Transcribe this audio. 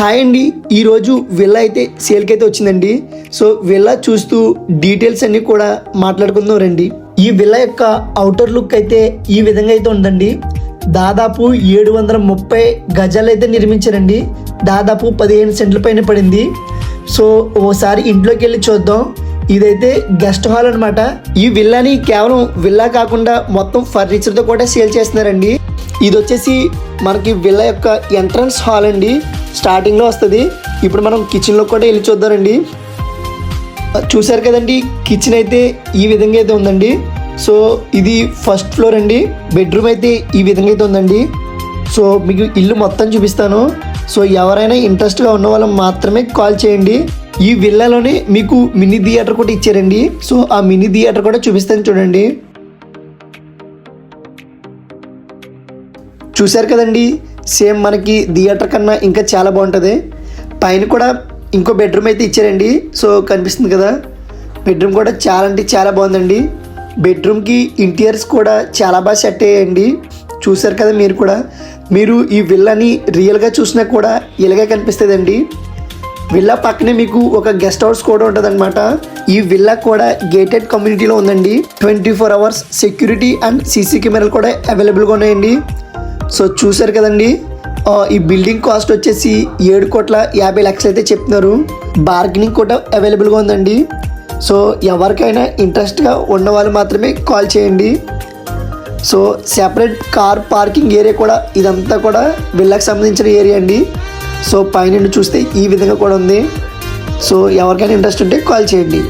Hi అండి, ఈరోజు villa అయితే సేల్కి అయితే వచ్చిందండి. సో విల్లా చూస్తూ డీటెయిల్స్ అన్నీ కూడా మాట్లాడుకుందాం రండి. ఈ విల్లా యొక్క అవుటర్ లుక్ అయితే ఈ విధంగా అయితే ఉందండి. దాదాపు 730 గజాలు అయితే నిర్మించారండి. దాదాపు 15 సెంట్ల పైన పడింది. సో ఓసారి ఇంట్లోకి వెళ్ళి చూద్దాం. ఇదైతే గెస్ట్ హాల్ అనమాట. ఈ విల్లాని కేవలం విల్లా కాకుండా మొత్తం ఫర్నిచర్తో కూడా సేల్ చేస్తున్నారండి. ఇది వచ్చేసి మనకి విల్లా యొక్క ఎంట్రన్స్ హాల్ అండి. స్టార్టింగ్లో వస్తుంది. ఇప్పుడు మనం కిచెన్లో కూడా వెళ్ళి చూద్దామండి. చూసారు కదండి, కిచెన్ అయితే ఈ విధంగా అయితే ఉందండి. సో ఇది ఫస్ట్ ఫ్లోర్ అండి. బెడ్రూమ్ అయితే ఈ విధంగా అయితే ఉందండి. సో మీకు ఇల్లు మొత్తం చూపిస్తాను. సో ఎవరైనా ఇంట్రెస్ట్గా ఉన్న వాళ్ళు మాత్రమే కాల్ చేయండి. ఈ విల్లాలోనే మీకు మినీ థియేటర్ కూడా ఇచ్చారండి. సో ఆ మినీ థియేటర్ కూడా చూపిస్తాను చూడండి. చూశారు కదండి, సేమ్ మనకి థియేటర్ కన్నా ఇంకా చాలా బాగుంటుంది. పైన కూడా ఇంకో బెడ్రూమ్ అయితే ఇచ్చారండి. సో కనిపిస్తుంది కదా, బెడ్రూమ్ కూడా చాలా అంటే చాలా బాగుందండి. బెడ్రూమ్కి ఇంటీరియర్స్ కూడా చాలా బాగా సెట్ అయ్యాయండి. చూశారు కదా మీరు కూడా. మీరు ఈ విల్లాని రియల్గా చూసినా కూడా ఇలాగే కనిపిస్తుందండి. విల్లా పక్కనే మీకు ఒక గెస్ట్ హౌస్ కూడా ఉంటుంది అనమాట. ఈ విల్లా కూడా గేటెడ్ కమ్యూనిటీలో ఉందండి. 24 అవర్స్ సెక్యూరిటీ అండ్ సీసీ కెమెరాలు కూడా అవైలబుల్గా ఉన్నాయండి. సో చూశారు కదండి, ఈ బిల్డింగ్ కాస్ట్ వచ్చేసి 7,50,00,000 అయితే చెప్తున్నారు. బార్గెనింగ్ కూడా అవైలబుల్గా ఉందండి. సో ఎవరికైనా ఇంట్రెస్ట్గా ఉన్న వాళ్ళు మాత్రమే కాల్ చేయండి. So separate car parking area కూడా, ఇదంతా కూడా విల్లాకి సంబంధించిన ఏరియా అండి. సో పైన చూస్తే ఈ విధంగా కూడా ఉంది. సో ఎవరికైనా ఇంట్రెస్ట్ ఉంటే కాల్ చేయండి.